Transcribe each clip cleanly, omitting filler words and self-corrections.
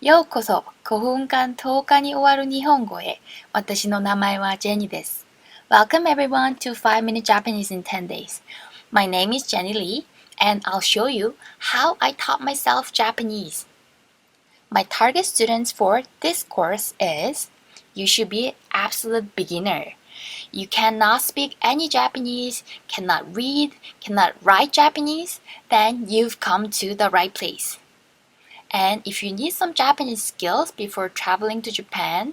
ようこそ5分間10日に終わる日本語へ。私の名前はジェニーです。Welcome everyone to 5-Minute Japanese in 10 days. My name is Jenny Lee, and I'll show you how I taught myself Japanese. My target students for this course is you should be an absolute beginner. You cannot speak any Japanese, cannot read, cannot write Japanese, then you've come to the right place. And if you need some Japanese skills before traveling to Japan,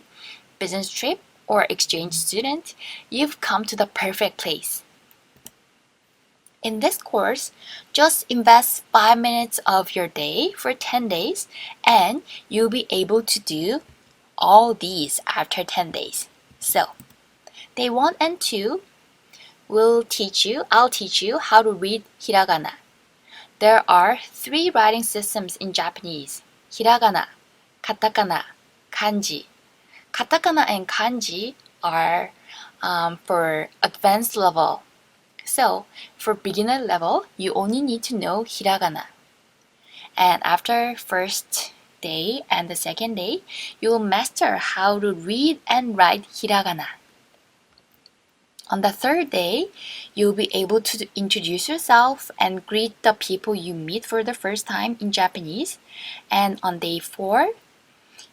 business trip, or exchange student, you've come to the perfect place. In this course, just invest 5 minutes of your day for 10 days and you'll be able to do all these after 10 days. So, day 1 and 2 I'll teach you how to read Hiragana. There are 3 writing systems in Japanese: Hiragana, Katakana, Kanji. Katakana and Kanji are for advanced level. So, for beginner level, you only need to know Hiragana. And after first day and the second day, you will master how to read and write Hiragana. On the third day, you'll be able to introduce yourself and greet the people you meet for the first time in Japanese. And on day 4,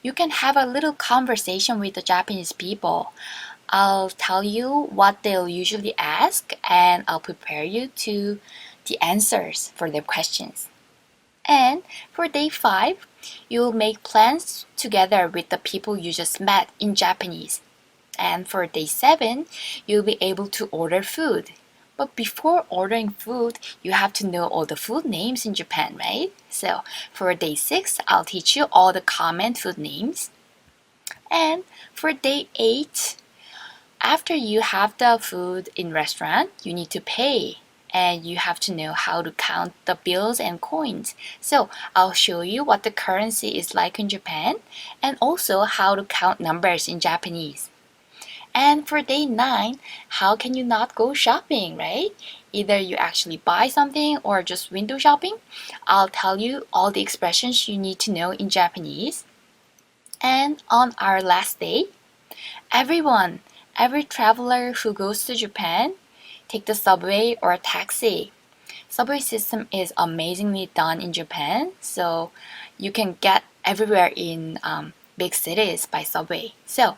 you can have a little conversation with the Japanese people. I'll tell you what they'll usually ask and I'll prepare you to the answers for their questions. And for day 5, you'll make plans together with the people you just met in Japanese. And for day 7, you'll be able to order food. But before ordering food, you have to know all the food names in Japan, right? So for day 6, I'll teach you all the common food names. And for day 8, after you have the food in restaurant, you need to pay. And you have to know how to count the bills and coins. So I'll show you what the currency is like in Japan and also how to count numbers in Japanese. And for day 9, how can you not go shopping, right? Either you actually buy something or just window shopping. I'll tell you all the expressions you need to know in Japanese. And on our last day, every traveler who goes to Japan, take the subway or a taxi. Subway system is amazingly done in Japan, so you can get everywhere in big cities by subway. So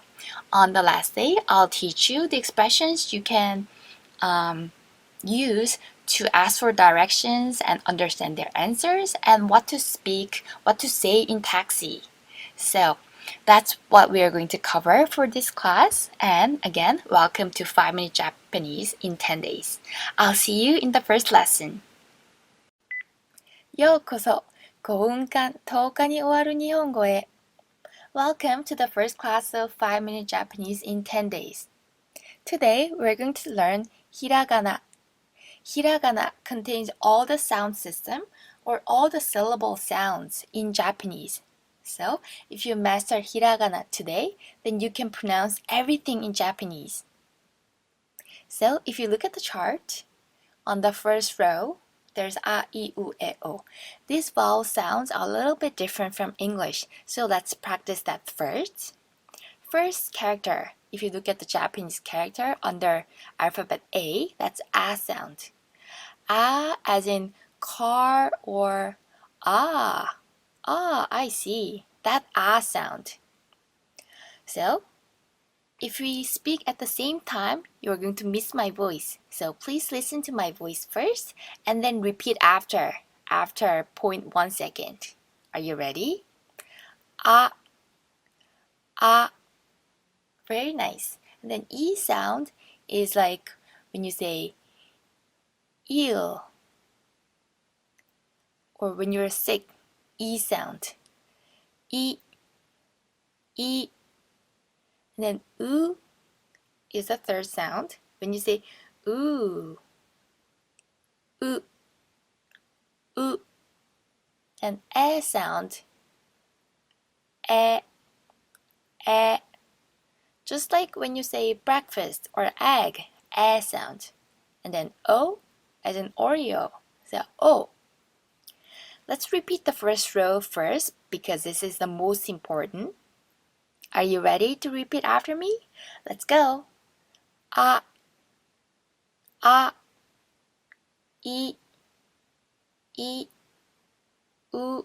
on the last day, I'll teach you the expressions you can use to ask for directions and understand their answers and what to say in taxi. So that's what we are going to cover for this class. And again, welcome to 5-Minute Japanese in 10 days. I'll see you in the first lesson. ようこそ5分間10日に終わる日本語へ。Welcome to the first class of 5-Minute Japanese in 10 days. Today, we're going to learn Hiragana. Hiragana contains all the sound system or all the syllable sounds in Japanese. So, if you master Hiragana today, then you can pronounce everything in Japanese. So, if you look at the chart, on the first row, there's a, I, U, E, O. These vowel sounds are a little bit different from English, so let's practice that first. First character, if you look at the Japanese character under alphabet A, that's A sound. A as in car or ah. Ah, I see. That A sound. So, if we speak at the same time, you're going to miss my voice. So please listen to my voice first and then repeat after 0.1 second. Are you ready? Ah, ah. Very nice. And then E sound is like when you say ill or when you're sick, E sound. E, E. And then U is the third sound. When you say ooh, oo, oo. And E sound, E, E. Just like when you say breakfast or egg, E sound. And then O as in Oreo, so O. Let's repeat the first row first because this is the most important. Are you ready to repeat after me? Let's go. A, a, I, u, e, o.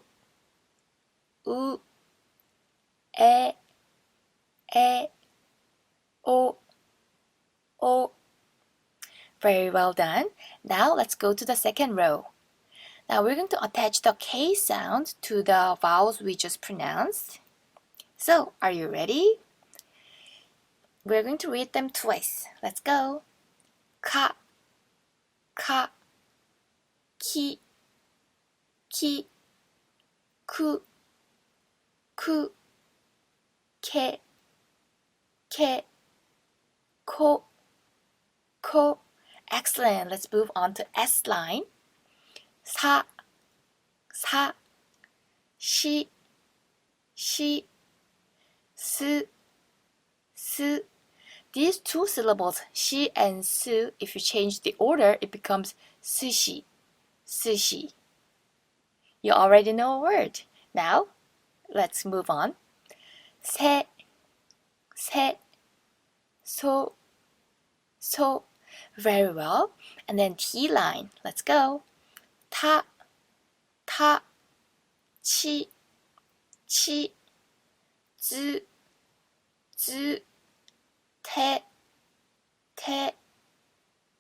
Very well done. Now let's go to the second row. Now we're going to attach the K sound to the vowels we just pronounced. So, are you ready? We're going to read them twice. Let's go. Ka, ka, ki, ki, ku, ku, ke, ke, ko, ko. Excellent. Let's move on to S line. Sa, sa, shi, shi, su, su. These two syllables, shi and su, if you change the order, it becomes sushi, sushi. You already know a word. Now, let's move on. Se, se, so, so. Very well. And then T line. Let's go. Ta, ta, chi, chi, zu, zu, te, te,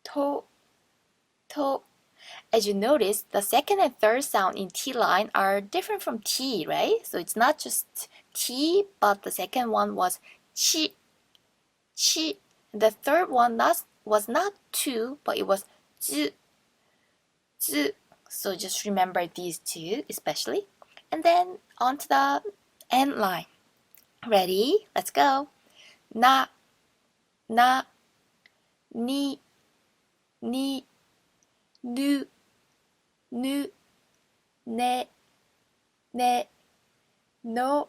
to, to. As you notice, the second and third sound in T line are different from T, right? So it's not just T, but the second one was chi, chi. The third one was not tu, but it was zu, zu. So just remember these two especially. And then on to the end line. Ready? Let's go. Na, na, ni, ni, nu, nu, ne, ne, no,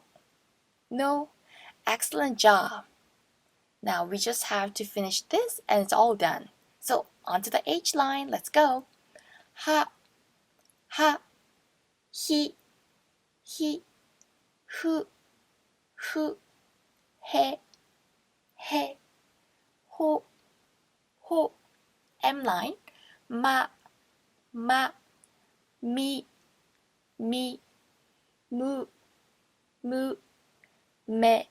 no. Excellent job. Now we just have to finish this and it's all done. So on to the H line. Let's go. Ha, ha, hi, hi, hu, hu, he, he, ho, ho. M line. Ma, ma, mi, mi, mu, mu, me,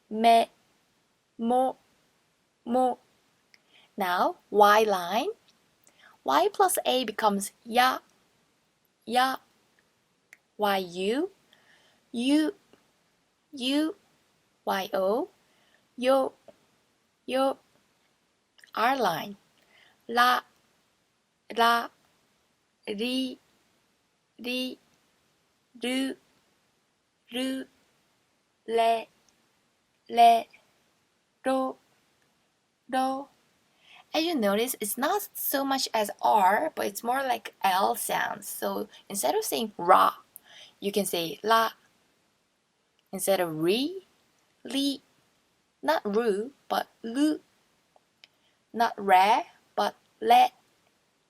me, mo, mo. Now Y line. Y plus A becomes ya, ya. Y U, you, you. Y O, yo, yo. R line. La, la, ri, ri, ru, ru, le, le, ro, ro. As you notice, it's not so much as R, but it's more like L sounds. So instead of saying ra, you can say la. Instead of ri, li. Not ru, but lu. Not re, but le.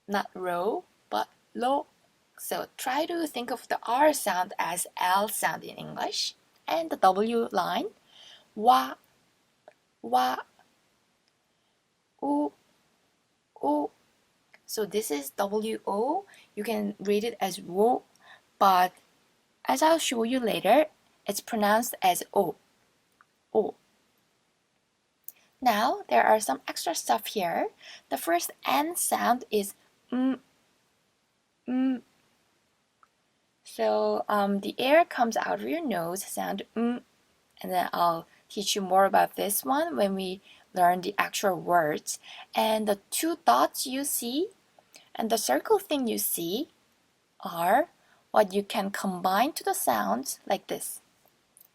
Not ro, but lo. So try to think of the R sound as L sound in English. And the W line, wa, wa, u, u. So this is W-O. You can read it as wo, but as I'll show you later, it's pronounced as O. O. Now, there are some extra stuff here. The first N sound is m. So the air comes out of your nose, sound m, and then I'll teach you more about this one when we learn the actual words. And the two dots you see and the circle thing you see are what you can combine to the sounds like this.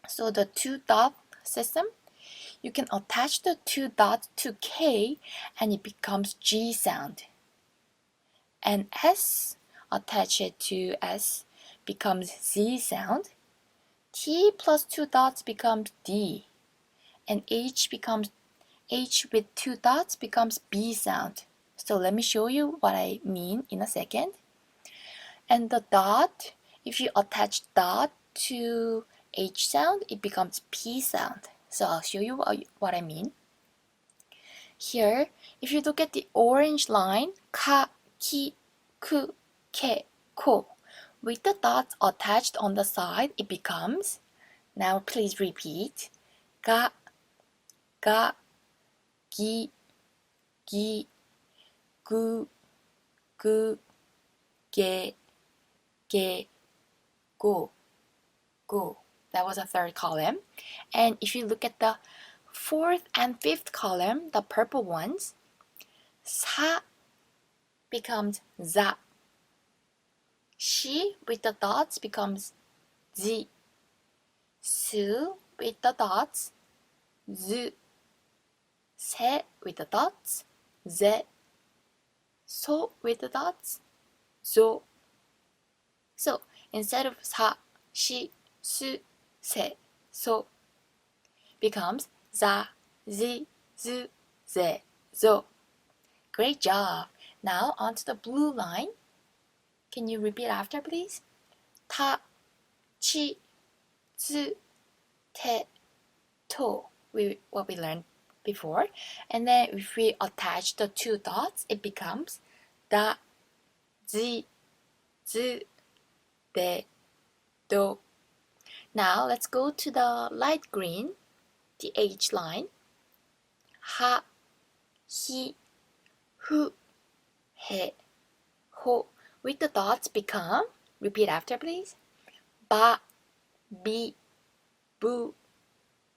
So the two dot system, you can attach the two dots to K and it becomes G sound. And S, attach it to S, becomes Z sound. T plus two dots becomes D. And H with two dots becomes B sound. So let me show you what I mean in a second. And the dot if you attach dot to H sound, it becomes P sound. So I'll show you what I mean. Here, if you look at the orange line, ka, ki, ku, ke, ko, with the dots attached on the side, it becomes, now please repeat, ga, ga, gi, gi, gu, gu, ge, ge, go, go. That was a third column. And if you look at the fourth and fifth column, the purple ones, sa becomes za. Shi with the dots becomes zi. Su with the dots, zu. Se with the dots, ze. So with the dots, zo. So instead of sa, shi, su, se, so becomes za, zi, zu, ze, zo. Great job. Now onto the blue line. Can you repeat after, please? Ta, chi, zu, te, to. What we learned before. And then if we attach the two dots, it becomes da, zi, zu, de, do. Now let's go to the light green, the H line. Ha, hi, hu, he, ho. With the dots become, repeat after please, ba, bi, bu,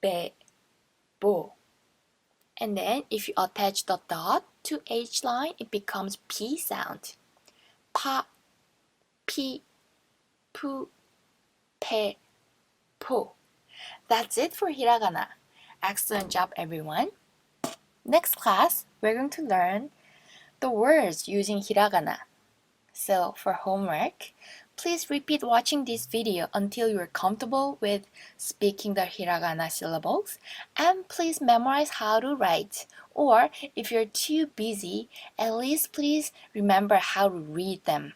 be, bo. And then if you attach the dot to H line, it becomes P sound. Pa, pi, pu, pe, po. That's it for hiragana. Excellent job, everyone. Next class, we're going to learn the words using hiragana. So for homework, please repeat watching this video until you're comfortable with speaking the hiragana syllables, and please memorize how to write. Or if you're too busy, at least please remember how to read them.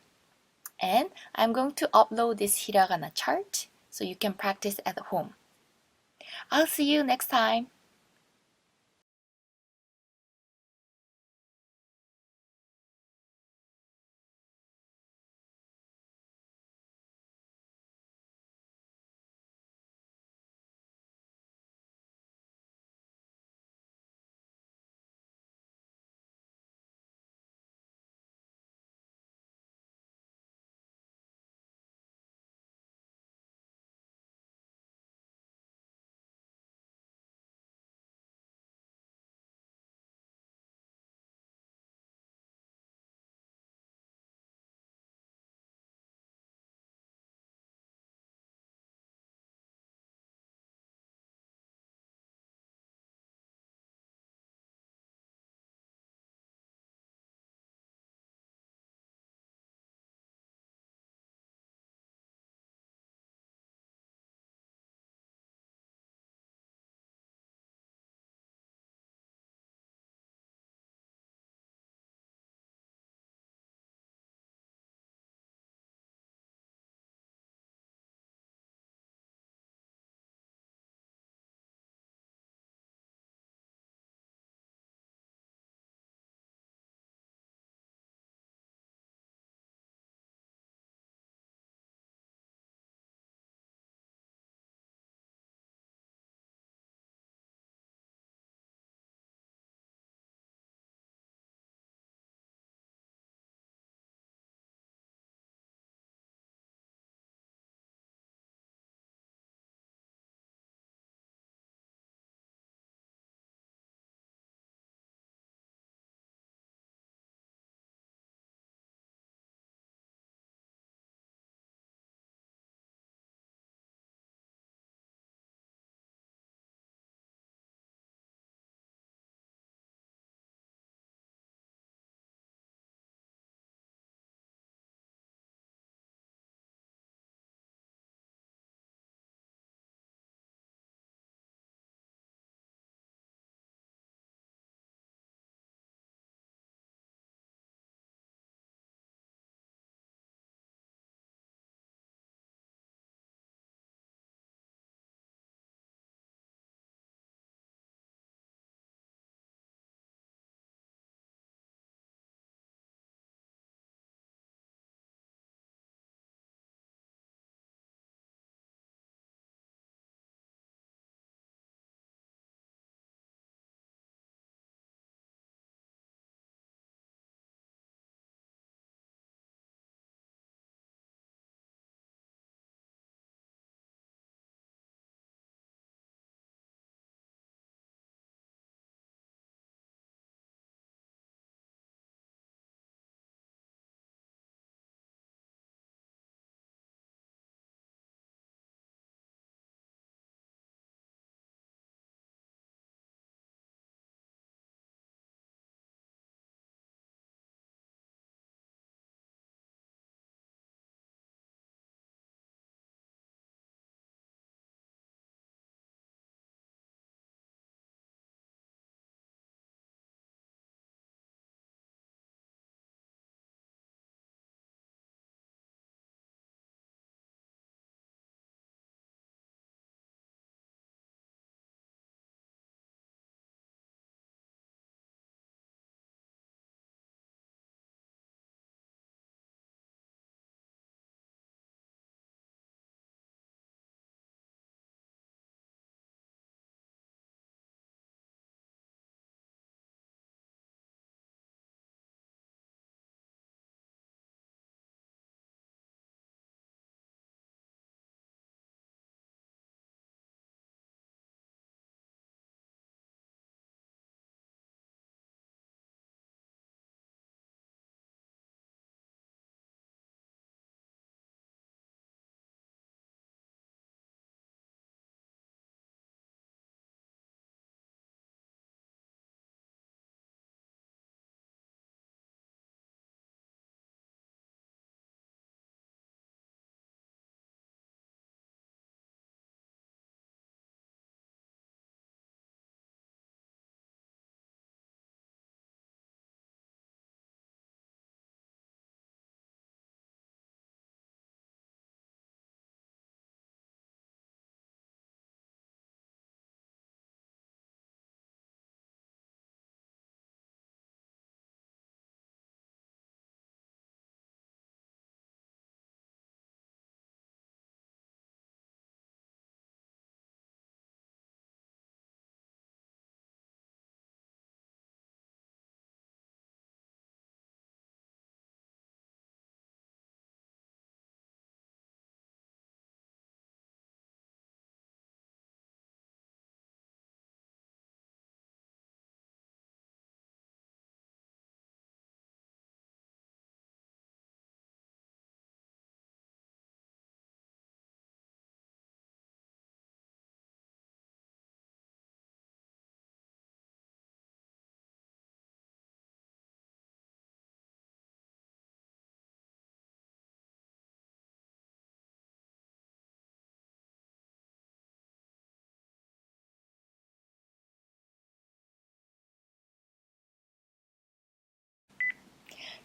And I'm going to upload this hiragana chart so you can practice at home. I'll see you next time.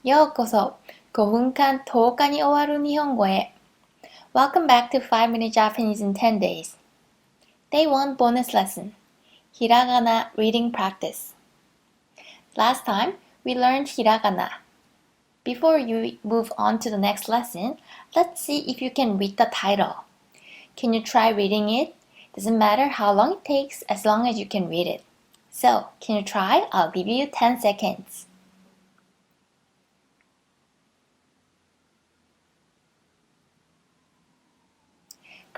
ようこそ5分間10日に終わる日本語へ Welcome back to 5 Minute Japanese in 10 days. Day 1 bonus lesson Hiragana reading practice. Last time we learned Hiragana. Before you move on to the next lesson, let's see if you can read the title. Can you try reading it? Doesn't matter how long it takes as long as you can read it. So, can you try? I'll give you 10 seconds.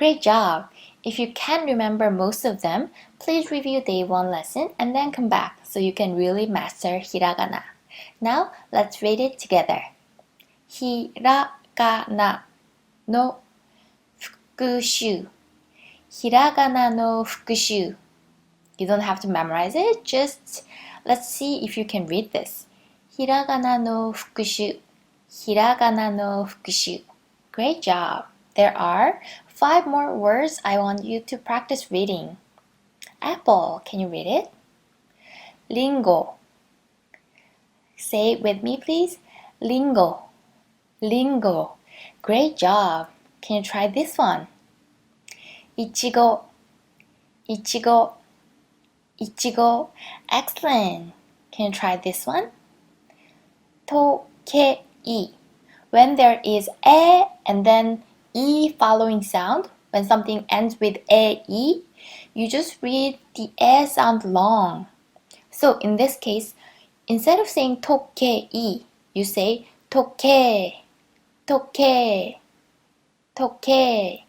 Great job! If you can't remember most of them, please review day 1 lesson and then come back so you can really master Hiragana. Now, let's read it together. Hiragana no fukushu. Hiragana no fukushu. You don't have to memorize it, just let's see if you can read this. Hiragana no fukushu. Hiragana no fukushu. Great job! There are 5 more words I want you to practice reading. Apple, can you read it? Lingo. Say it with me, please. Lingo. Lingo. Great job. Can you try this one? Ichigo. Ichigo. Ichigo. Excellent. Can you try this one? Tokei. When there is a and then e following sound, when something ends with a-e, you just read the a sound long. So in this case, instead of saying tokei, you say toke, toke, toke.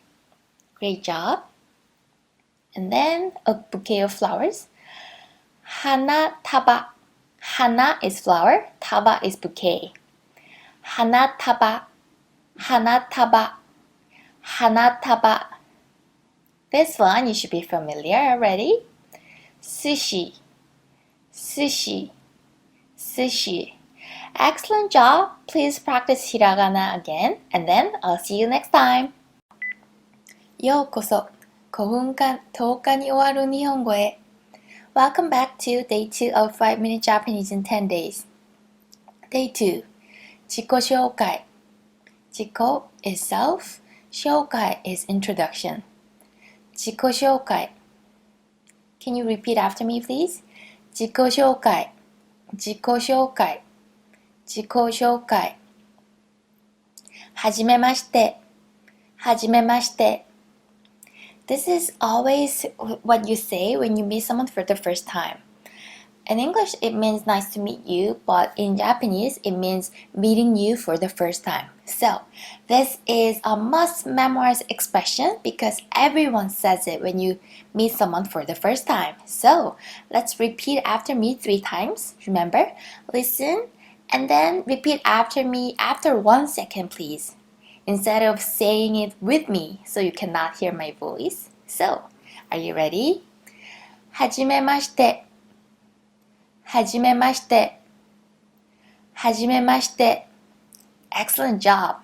Great job. And then a bouquet of flowers. Hanataba. Hana is flower, taba is bouquet. Hanataba, hanataba, hanataba. This one you should be familiar already. Sushi, sushi, sushi. Excellent job. Please practice hiragana again and then I'll see you next time. ようこそ5分間10日に終わる日本語へ Welcome back to day 2 of 5 Minute Japanese in 10 days. Day 2自己紹介自己 is self, 紹介 is introduction. 自己紹介 Can you repeat after me, please? 自己紹介自己紹介自己紹介はじめましてはじめまして This is always what you say when you meet someone for the first time. In English, it means nice to meet you, but in Japanese, it means meeting you for the first time. So, this is a must memorize expression because everyone says it when you meet someone for the first time. So, let's repeat after me 3 times. Remember, listen and then repeat after me after 1 second, please. Instead of saying it with me so you cannot hear my voice. So, are you ready? はじめましてはじめましてはじめまして Excellent job!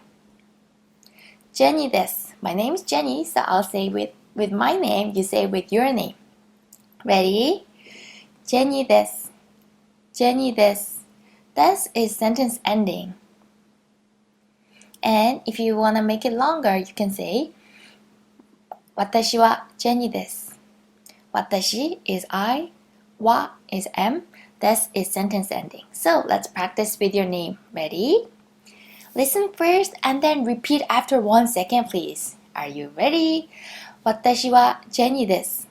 Jenny です My name is Jenny, so I'll say with my name, you say with your name. Ready? Jenny です Jenny です This is sentence ending. And if you want to make it longer, you can say 私は Jenny です私 is I, wa is am, this is sentence ending. So let's practice with your name. Ready? Listen first and then repeat after 1 second, please. Are you ready? 私は Jenny です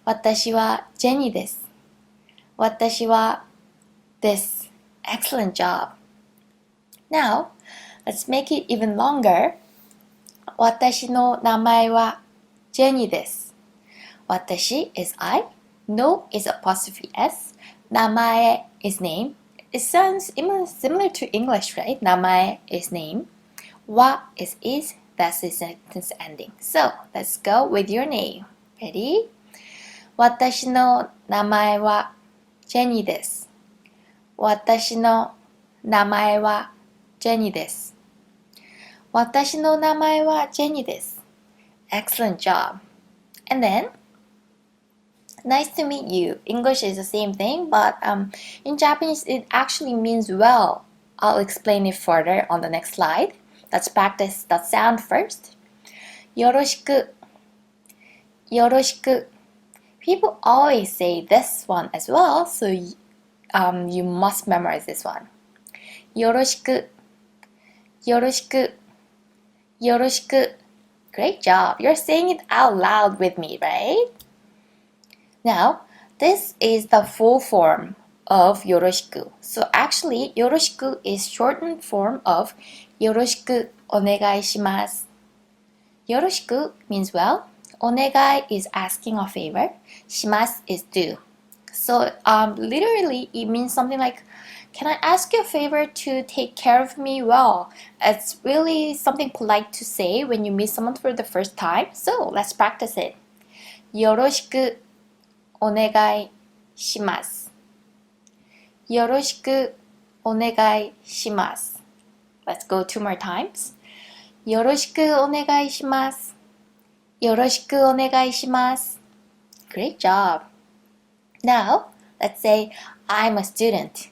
私は Jenny です私は this. Excellent job. Now, let's make it even longer. 私の名前は Jenny です私 is I, no is apostrophe s, 名前 is name. It sounds similar to English, right? 名前 is name. Wa is, that's the sentence ending. So, let's go with your name. Ready? 私の名前は Jenny です私の名前は Jenny です私の名前は Jenny です Excellent job. And then, nice to meet you. English is the same thing, but in Japanese it actually means well. I'll explain it further on the next slide. Let's practice the sound first. よろしくよろしく People always say this one as well, so you must memorize this one. よろしくよろしくよろしく Great job! You're saying it out loud with me, right? Now, this is the full form of よろしく. So actually, よろしく is shortened form of よろしくお願いします. よろしく means well, お願い is asking a favor, します is do. So literally it means something like, can I ask you a favor to take care of me well? It's really something polite to say when you meet someone for the first time. So let's practice it. よろしくお願いします。よろしくお願いします。Let's go two more times. よろしくお願いします。よろしくお願いします。Great job. Now, let's say I'm a student.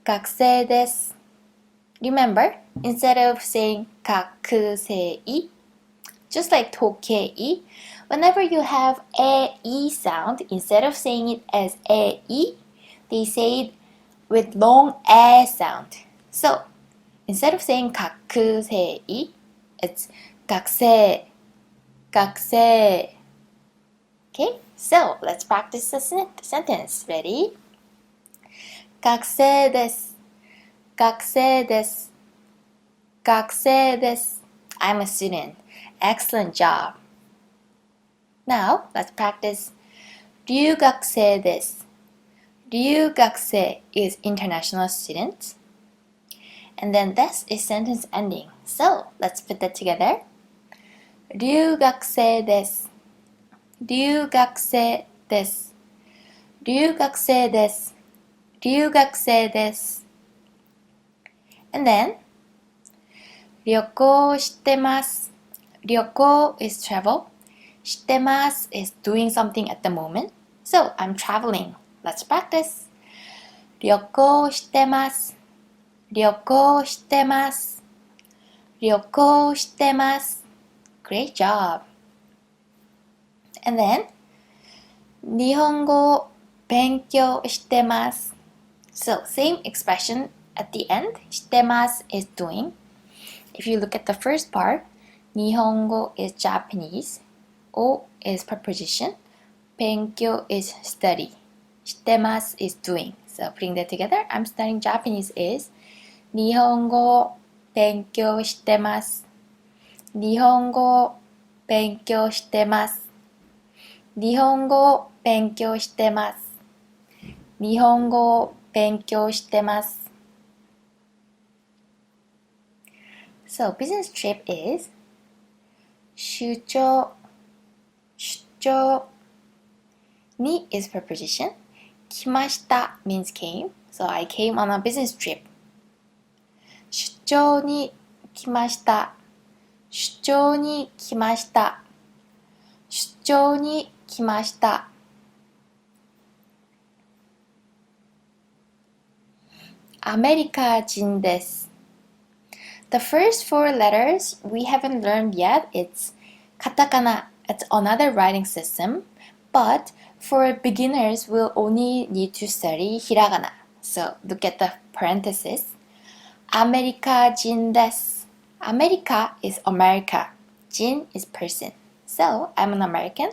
学生です。Remember, instead of saying 学生 just like 時計 whenever you have a e sound, instead of saying it as a e, they say it with long a sound. So, instead of saying 学生 it's 学生 学生 Okay, so let's practice the sentence. Ready? 学生です。学生です。学生です。I'm a student. Excellent job. Now, let's practice 留学生です。留学生 is international student. And then this is sentence ending. So, let's put that together. 留学生です。留学生です。留学生です。留学生です。And then, 旅行してます。旅行 is travel. してます is doing something at the moment. So, I'm traveling. Let's practice. 旅行してます。旅行してます。旅行してます。Great job. And then, 日本語を勉強してます。So, same expression at the end. してます is doing. If you look at the first part, 日本語 is Japanese. O is preposition. 勉強 is study. してます is doing. So, putting that together, I'm studying Japanese is 日本語を勉強してます。日本語を勉強してます。日本語を勉強してます。日本語を勉強してます。So, business trip is 出張出張に is preposition. 来ました means came. So, I came on a business trip. 出張に来ました。出張に来ました。出張に来ました。アメリカ人です。The first four letters we haven't learned yet. It's katakana. It's another writing system. But for beginners, we'll only need to study hiragana. So look at the parenthesis. アメリカ人です。アメリカ is America. 人 is person. So I'm an American.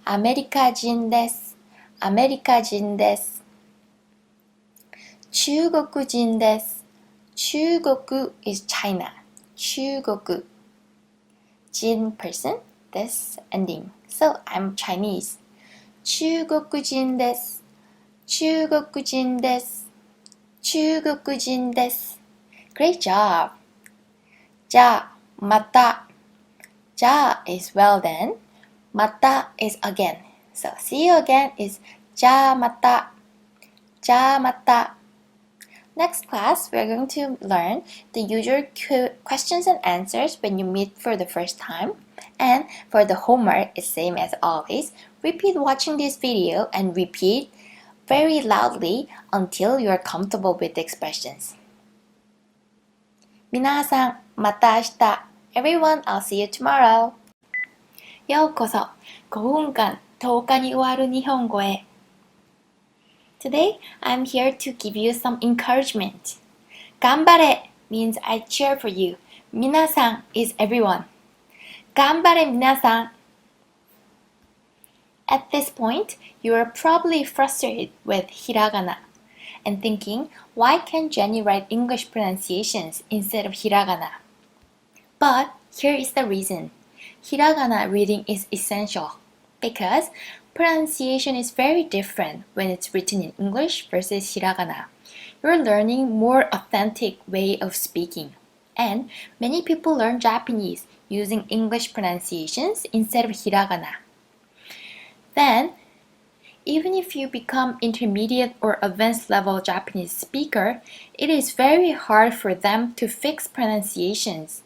アメリカ人です。アメリカ人です。中国人です。中国 is China. 中国人 person, this ending. So I'm Chinese. 中国人です。中国人です。中国人です。Great job! じゃあ、また。じゃあ is well then. また is again. So see you again is じゃあまた。じゃあまた。Next class, we're going to learn the usual questions and answers when you meet for the first time. And for the homework, it's same as always. Repeat watching this video and repeat very loudly until you're comfortable with the expressions. 皆さん、また明日。Everyone, I'll see you tomorrow. ようこそ、5分間10日に終わる日本語へ。Today, I'm here to give you some encouragement. 頑張れ means I cheer for you. 皆さん is everyone. 頑張れ皆さん。At this point, you are probably frustrated with Hiragana and thinking, why can't Jenny write English pronunciations instead of Hiragana? But here is the reason. Hiragana reading is essential because pronunciation is very different when it's written in English versus Hiragana. You're learning more authentic way of speaking. And many people learn Japanese using English pronunciations instead of Hiragana. Then, even if you become intermediate or advanced level Japanese speaker, it is very hard for them to fix pronunciations.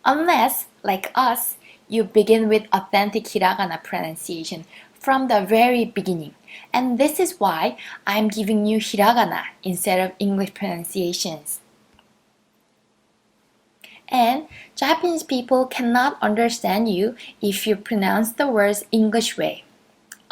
Unless, like us, you begin with authentic Hiragana pronunciation from the very beginning. And this is why I'm giving you Hiragana instead of English pronunciations. And Japanese people cannot understand you if you pronounce the words English way.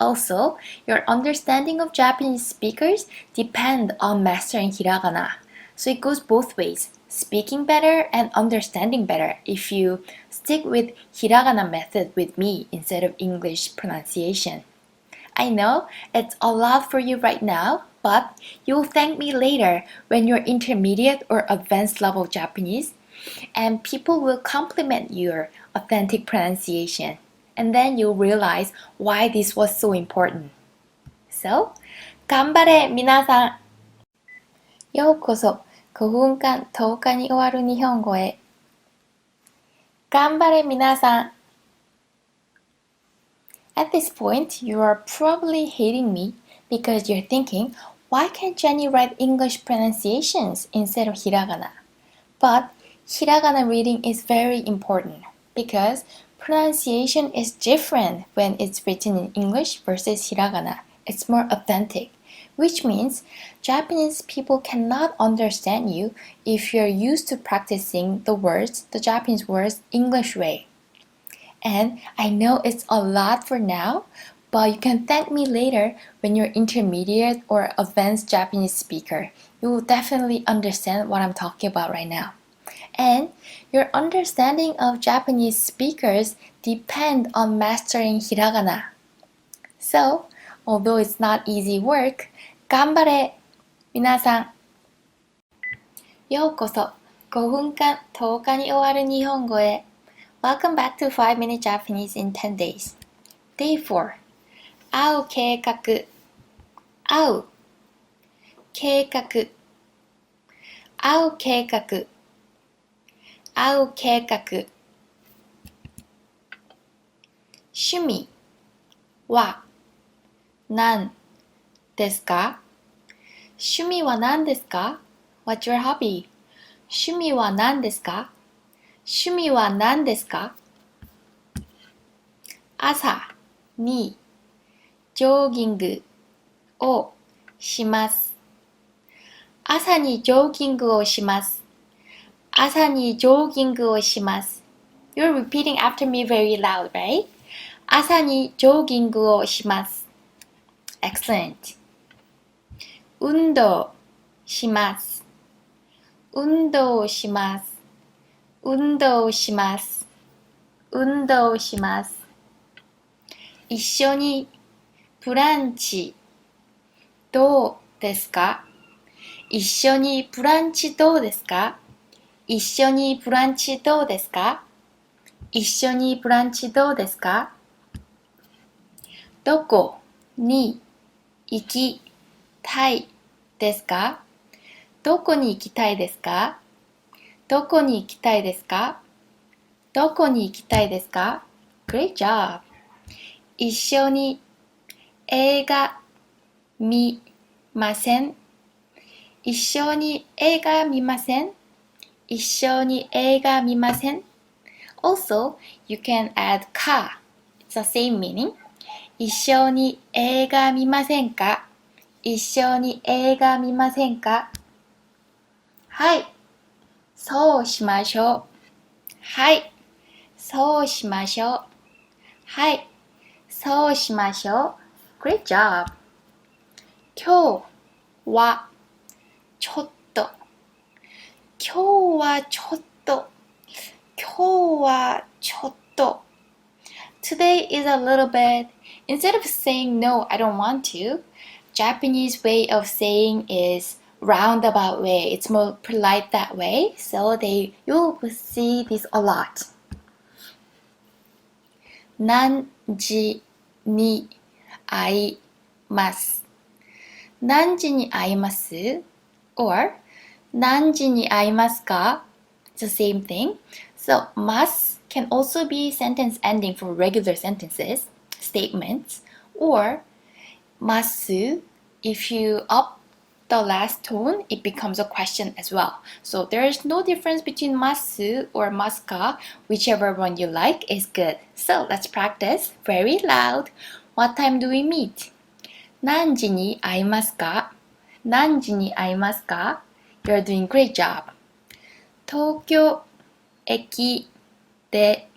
Also, your understanding of Japanese speakers depend on mastering Hiragana. So it goes both ways, speaking better and understanding better if you stick with Hiragana method with me instead of English pronunciation. I know it's a lot for you right now, but you'll thank me later when you're intermediate or advanced level Japanese, and people will compliment your authentic pronunciation. And then you'll realize why this was so important. So, 頑張れ皆さん。ようこそ5分間10日に終わる日本語へ。頑張れ皆さん。At this point, you are probably hating me because you're thinking, why can't Jenny write English pronunciations instead of Hiragana? But Hiragana reading is very important because pronunciation is different when it's written in English versus Hiragana. It's more authentic, which means Japanese people cannot understand you if you're used to practicing the Japanese words, English way. And I know it's a lot for now, but you can thank me later when you're intermediate or advanced Japanese speaker. You will definitely understand what I'm talking about right now. And your understanding of Japanese speakers depend on mastering Hiragana. So, although it's not easy work, 頑張れ皆さん。ようこそ5分間10日に終わる日本語へ。Welcome back to 5 Minute Japanese in 10 days. Day 4. 会う計画。会う計画。会う計画。会う計画。趣味は何ですか？趣味は何ですか？ What's your hobby? 趣味は何ですか？趣味は何ですか？朝にジョギングをします。朝にジョギングをします。朝にジョギングをします。You're repeating after me very loud, right? 朝にジョギングをします。Excellent. 運動します。運動します。運動します。運動します。一緒にブランチどうですか？一緒にブランチどうですか？一緒にブランチどうですか？一緒にブランチどうですか？どこに行きたいですか？どこに行きたいですか？どこに行きたいですか？どこに行きたいですか？ Great job! 一緒に映画見ません？一緒に映画見ません？一緒に映画見ません？ Also, you can add か It's the same meaning. 一緒に映画見ませんか？一緒に映画見ませんか？はい。そうしましょう。はい。そうしましょう。はい。そうしましょう。Great job. 今日はちょっと。今日はちょっと。今日はちょっと。Today is a little bit. Instead of saying no, I don't want to, Japanese way of saying is roundabout way. It's more polite that way. So you'll see this a lot. 何時に会います。何時に会います or 何時に会いますか It's the same thing. So, ます can also be sentence ending for regular sentences, statements, or ます if you up the last tone, it becomes a question as well. So there is no difference between ます or ますか. Whichever one you like is good. So let's practice very loud. What time do we meet? 何時に会いますか？何時に会いますか？ You're doing great job. 東京駅で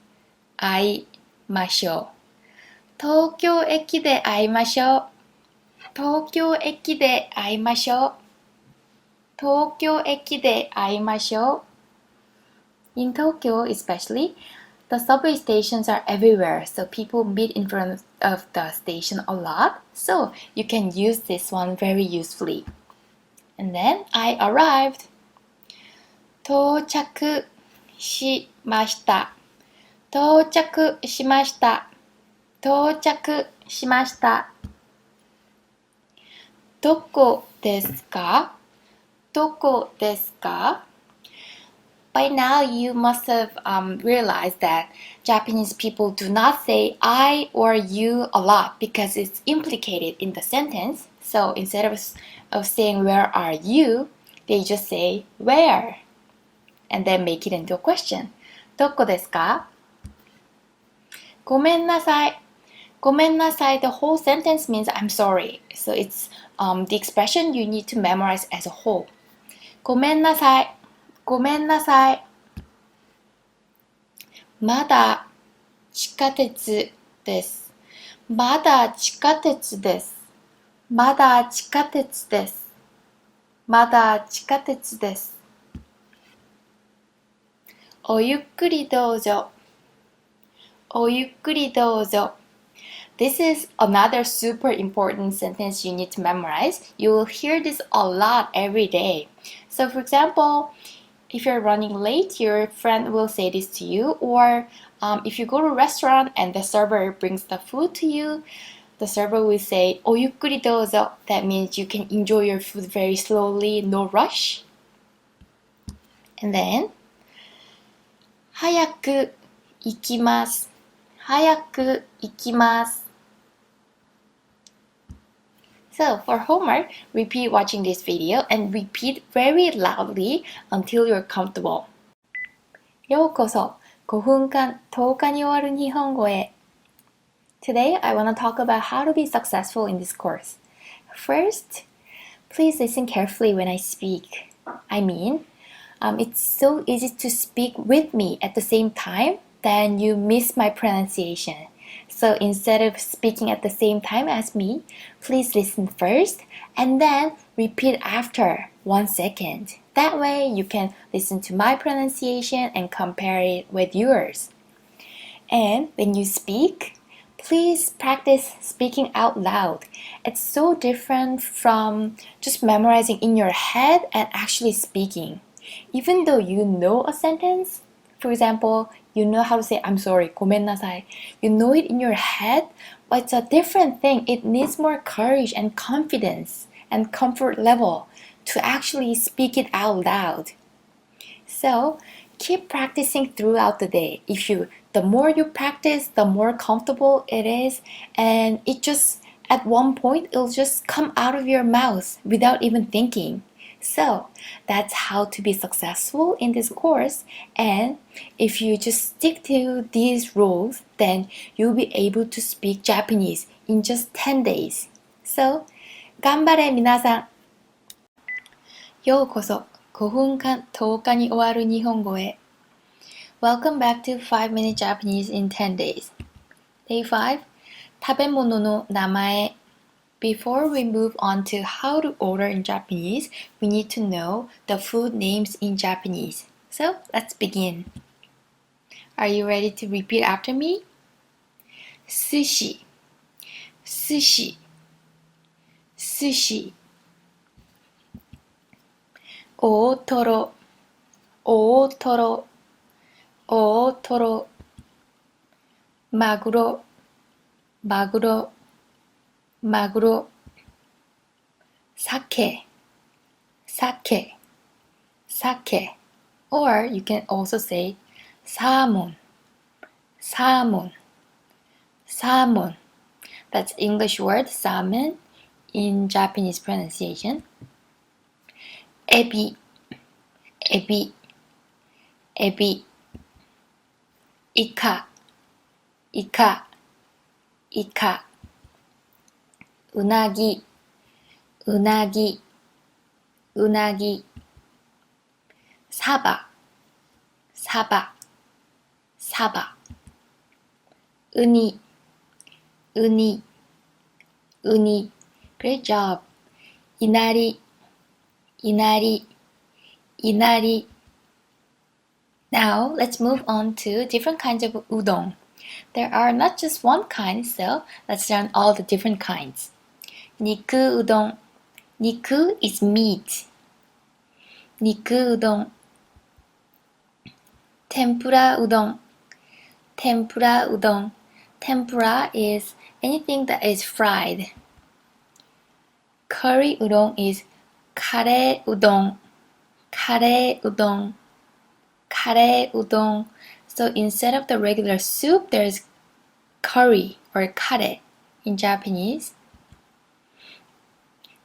会いましょう。東京駅で会いましょう。東京駅で会いましょう。東京駅で会いましょう。In Tokyo especially, the subway stations are everywhere, so people meet in front of the station a lot. So you can use this one very usefully. And then I arrived. 到着しました。到着しました。到着しました。どこですか？どこですか？ By now, you must have realized that Japanese people do not say I or you a lot because it's implicated in the sentence. So instead of saying where are you, they just say where and then make it into a question. どこですか？ごめんなさい。ごめんなさい. The whole sentence means I'm sorry. So it's the expression you need to memorize as a whole. ごめんなさい。ごめんなさい。まだ地下鉄です。まだ地下鉄です。まだ地下鉄です。まだ地下鉄です。おゆっくりどうぞ。おゆっくりどうぞ。This is another super important sentence you need to memorize. You will hear this a lot every day. So for example, if you're running late, your friend will say this to you. Or if you go to a restaurant and the server brings the food to you, the server will say, おゆっくりどうぞ. That means you can enjoy your food very slowly, no rush. And then, 早く行きます。早く行きます。So for homework, repeat watching this video and repeat very loudly until you're comfortable. ようこそ5分間10日に終わる日本語へ。Today, I want to talk about how to be successful in this course. First, please listen carefully when I speak. I mean, it's so easy to speak with me at the same time, then you miss my pronunciation. So instead of speaking at the same time as me, please listen first and then repeat after 1 second. That way you can listen to my pronunciation and compare it with yours. And when you speak, please practice speaking out loud. It's so different from just memorizing in your head and actually speaking. Even though you know a sentence, for example, you know how to say I'm sorry, ごめんなさい. You know it in your head, but it's a different thing. It needs more courage and confidence and comfort level to actually speak it out loud. So keep practicing throughout the day. The more you practice, the more comfortable it is, and it just at one point it'll just come out of your mouth without even thinking. So that's how to be successful in this course, and if you just stick to these rules, then you'll be able to speak Japanese in just 10 days. So, 頑張れ皆さん。ようこそ5分間10日に終わる日本語へ。Welcome back to 5 Minute Japanese in 10 days. Day 5. 食べ物の名前。Before we move on to how to order in Japanese, we need to know the food names in Japanese. So, let's begin. Are you ready to repeat after me? Sushi, sushi, sushi. 大トロ、大トロ、大トロ。マグロ、マグロ、マグロ。鮭、鮭、鮭。Or you can also say salmon, salmon, salmon. That's English word salmon in Japanese pronunciation. エビ、エビ、エビ。イカ、イカ、イカ。うなぎ、うなぎ、うなぎ。サバ、サバ、サバ。ウニ、ウニ、ウニ。Great job. いなり、いなり、いなり。Now, let's move on to different kinds of udon. There are not just one kind, so let's learn all the different kinds. 肉うどん。肉 is meat. 肉うどん。天ぷらうどん。天ぷらうどん。Tempura is anything that is fried. Curry udon is カレーうどん。カレーうどん。カレーうどん。So instead of the regular soup, there's curry or kare in Japanese.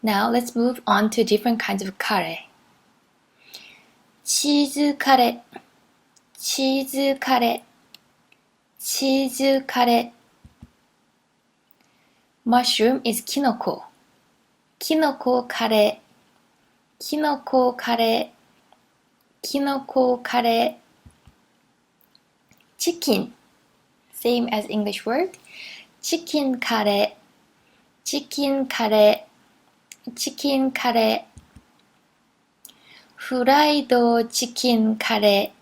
Now let's move on to different kinds of kare. チーズカレー、チーズカレー、チーズカレー。Mushroom is キノコ。キノコカレー、キノコカレー、キノコカレー。Chicken, same as English word. Chicken カレー、チキンカレー、チキンカレー。フライドチキンカレー、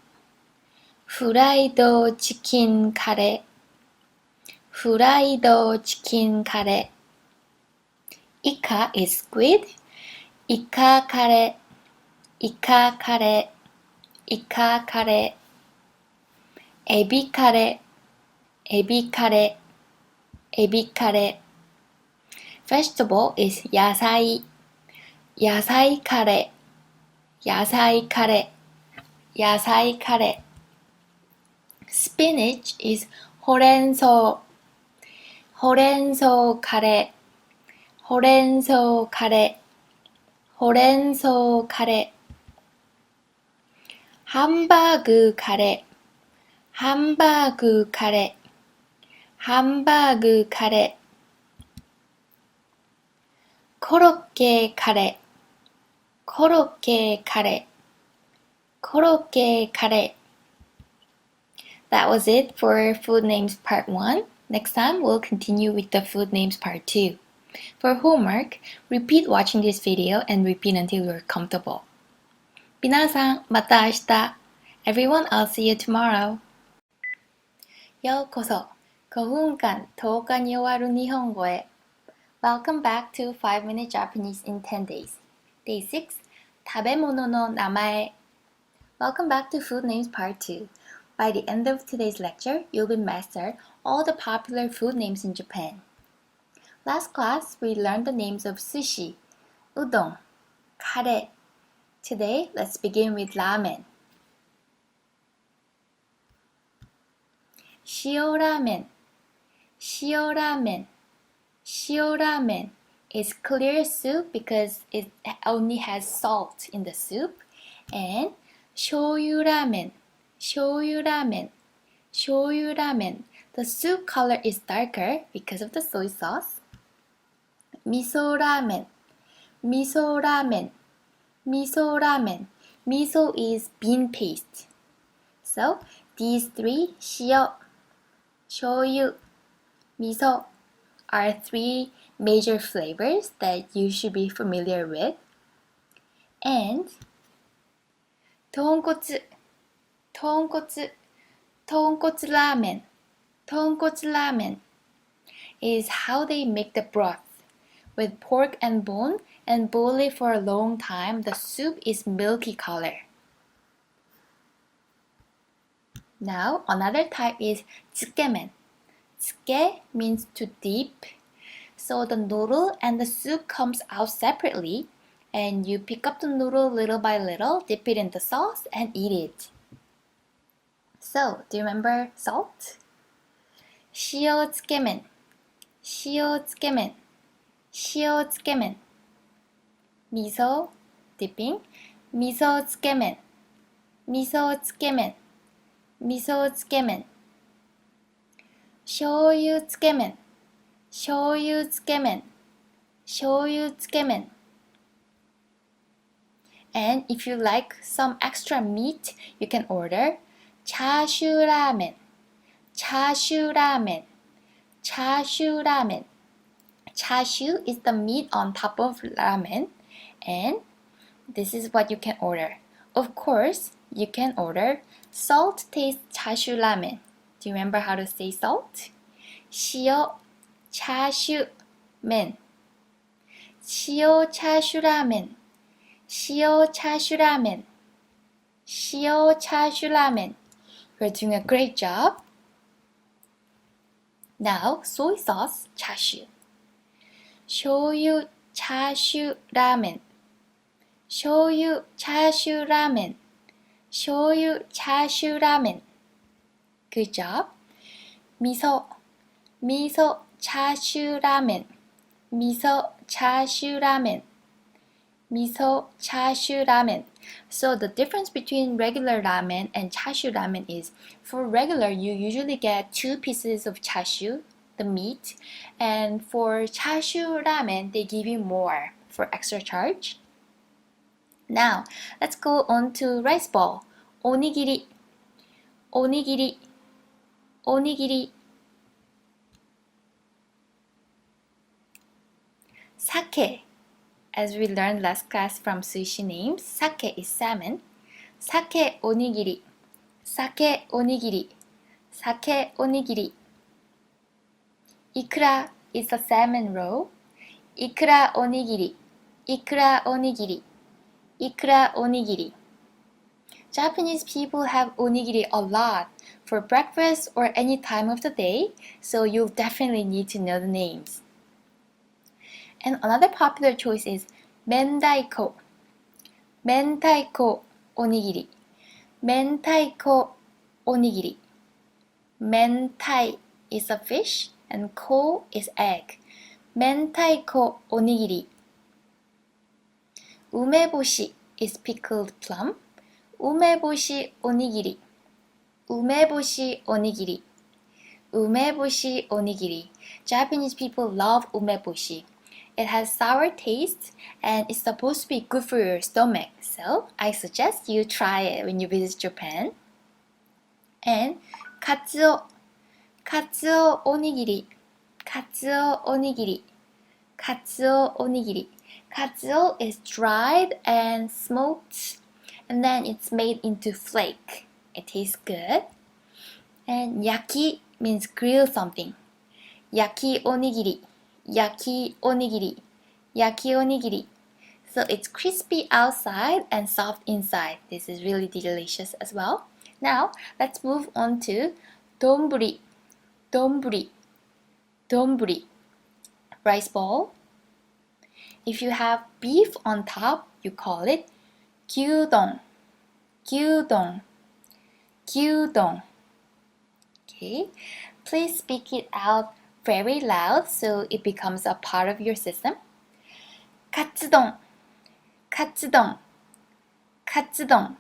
フライドチキンカレー、フライドチキンカレー。イカ is squid. イカカレー、イカカレー、イカカレー。エビカレー、エビカレー、エビカレー。Vegetable is 野菜、野菜カレー、野菜カレー、野菜カレー。Spinach is ほうれん草、ほうれん草カレー、ほうれん草カレー、ほうれん草カレー。ハンバーグカレー、ハンバーグカレー、ハンバーグカレー。コロッケカレー、コロッケカレー、コロッケカレー。That was it for food names part 1. Next time, we'll continue with the food names part 2. For homework, repeat watching this video and repeat until you're comfortable. 皆さん、また明日。Everyone, I'll see you tomorrow. ようこそ。5分間10日に終わる日本語へ。Welcome back to 5 Minute Japanese in 10 days. Day 6. 食べ物の名前。Welcome back to Food Names Part 2. By the end of today's lecture, you'll be mastered all the popular food names in Japan. Last class, we learned the names of sushi, udon, kare. Today, let's begin with ramen. 塩ラーメン、塩ラーメン、塩ラーメン is clear soup because it only has salt in the soup. And 醤油ラーメン、醤油ラーメン、醤油ラーメン the soup color is darker because of the soy sauce. 味噌ラーメン、味噌ラーメン、味噌ラーメン Miso is bean paste. So these three, shio, shoyu, miso, are three major flavors that you should be familiar with. And tonkotsu, tonkotsu, tonkotsu ramen is how they make the broth. With pork and bone and boil it for a long time, the soup is milky color. Now, another type is tsukemen. Tsuke means to dip. So the noodle and the soup comes out separately, and you pick up the noodle little by little, dip it in the sauce, and eat it. So, do you remember salt? Shio tsukemen, shio tsukemen, shio tsukemen. Miso, dipping, miso tsukemen, miso tsukemen, miso tsukemen. Shoyu tsukemen, shoyu tsukemen, shoyu tsukemen. And if you like some extra meat, you can order chashu ramen, chashu ramen, chashu ramen. Chashu is the meat on top of ramen, and this is what you can order. Of course, you can order salt taste chashu ramen. Do you remember how to say salt? Shio chashu men. Shio chashu ramen. Shio chashu ramen. Shio chashu ramen. You're doing a great job. Now, soy sauce chashu. Shoyu chashu ramen. Shoyu chashu ramen. Shoyu chashu ramen. Good job. Miso. Miso chashu ramen. Miso chashu ramen. Miso chashu ramen. So the difference between regular ramen and chashu ramen is, for regular you usually get 2 pieces of chashu, the meat, and for chashu ramen they give you more for extra charge. Now let's go on to rice ball. Onigiri, onigiri, onigiri. Sake. As we learned last class from sushi names, sake is salmon. Sake onigiri, sake onigiri, sake onigiri. Ikura is a salmon roll. Ikura onigiri, ikura onigiri, ikura onigiri. Japanese people have onigiri a lot for breakfast or any time of the day, so you'll definitely need to know the names. And another popular choice is mentaiko. Mentaiko onigiri. Mentaiko onigiri. Mentai is a fish and ko is egg. Mentaiko onigiri. Umeboshi is pickled plum. Umeboshi onigiri. Umeboshi onigiri. Umeboshi onigiri. Japanese people love umeboshi. It has sour taste and it's supposed to be good for your stomach, so I suggest you try it when you visit Japan. And katsuo, katsuo onigiri, katsuo onigiri, katsuo onigiri. Katsuo is dried and smoked, and then it's made into flake. It tastes good. And yaki means grill something. Yaki onigiri. Yaki onigiri, yaki onigiri. So it's crispy outside and soft inside. This is really delicious as well. Now let's move on to donburi, donburi, donburi. Rice ball. If you have beef on top, you call it gyudon, gyudon, gyudon. Okay, please speak it out very loud so it becomes a part of your system. Katsudon, katsudon, katsudon.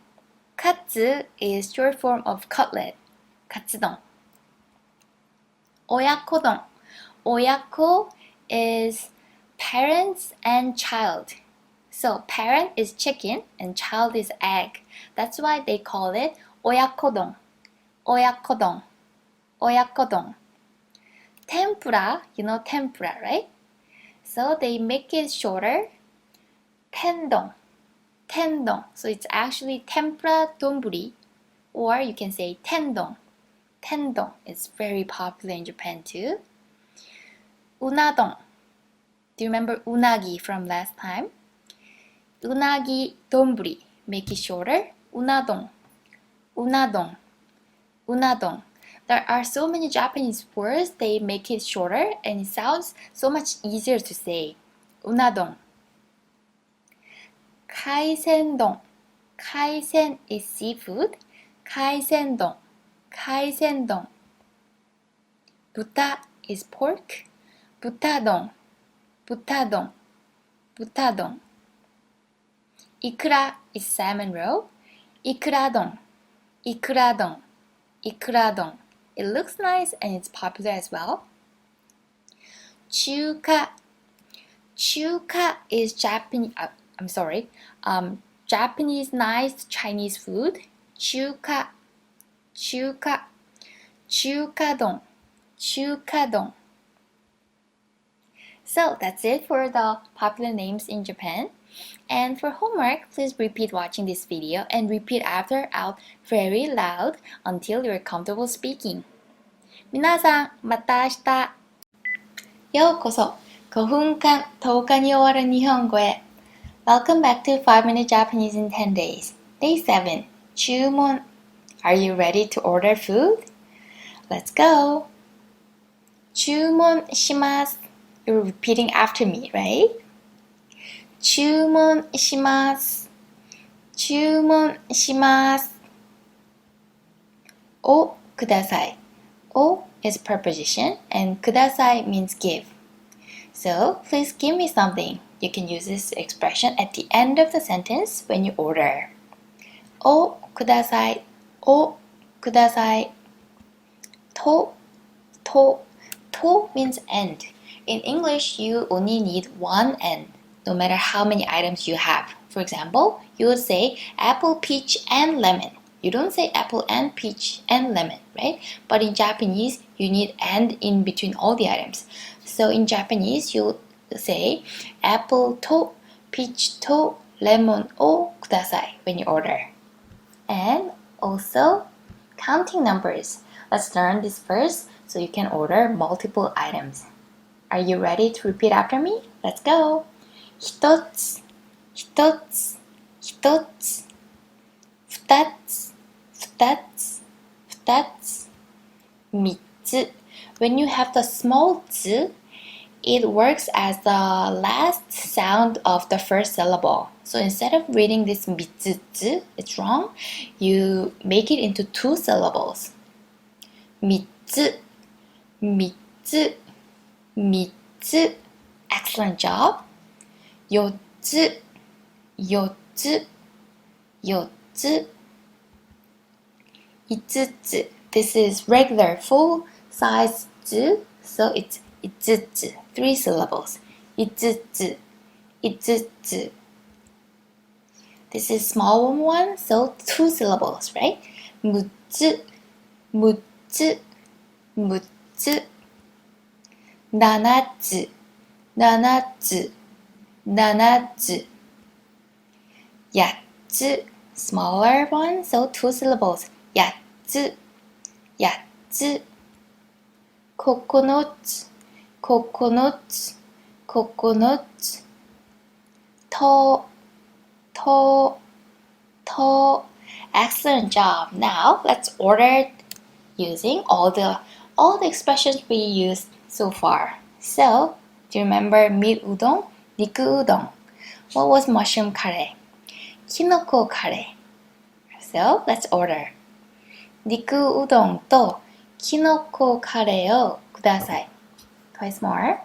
Katsu is short form of cutlet. Katsudon. Oyakodon. Oyako is parents and child. So parent is chicken and child is egg. That's why they call it oyakodon. Oyakodon. Oyakodon. Tempura, you know tempura, right? So they make it shorter. Tendon. Tendon. So it's actually tempura donburi, or you can say tendon. Tendon is very popular in Japan too. Unadon. Do you remember unagi from last time? Unagi donburi. Make it shorter. Unadon. Unadon. Unadon. There are so many Japanese words, they make it shorter and it sounds so much easier to say. Unadon. Kaisendon. Kaisen is seafood. Kaisendon. Kaisendon. Buta is pork. Butadon. Butadon. Butadon. Ikura is salmon roe. Ikuradon. Ikuradon. Ikuradon. It looks nice and it's popular as well. Chuka. Chuka is Japanese nice Chinese food. Chuka. Chuka. Chukadon. Chukadon. So that's it for the popular names in Japan. And for homework, please repeat watching this video and repeat after out very loud until you're comfortable speaking. 皆さん、また明日。ようこそ、5分間10日に終わる日本語へ。Welcome back to 5-Minute Japanese in 10 days. Day 7. 注文. Are you ready to order food? Let's go. 注文します. You're repeating after me, right? 注文します。注文します。をください。O is preposition and ください means give. So please give me something. You can use this expression at the end of the sentence when you order. をください。をください。と means end. In English, you only need one end, no matter how many items you have. For example, you would say apple, peach, and lemon. You don't say apple and peach and lemon, right? But in Japanese, you need and in between all the items. So in Japanese, you say apple to, peach to, lemon o kudasai when you order. And also, counting numbers. Let's learn this first so you can order multiple items. Are you ready to repeat after me? Let's go! 一つ、一つ、一つ。二つ、二つ、二つ。三つ。When you have the small つ, it works as the last sound of the first syllable. So instead of reading this 三つつ, it's wrong. You make it into two syllables. 三つ、三つ。三つ Excellent job. 四つ、四つ、四つ。五つ This is regular full size つ So it's 五つ Three syllables. 五つ、五つ。This is small one, so two syllables, right? 六つ、六つ、六つ。七つ、七つ、七つ。八つ smaller one, so two syllables. 八つ、八つ。9つ、9つ、9つ。と、と、と。Excellent job. Now let's order using all the expressions we used so far. So, do you remember meat udon, niku udon? What was mushroom curry? Kinoko curry. So, let's order. Niku udon to kinoko curry o kudasai. Twice more.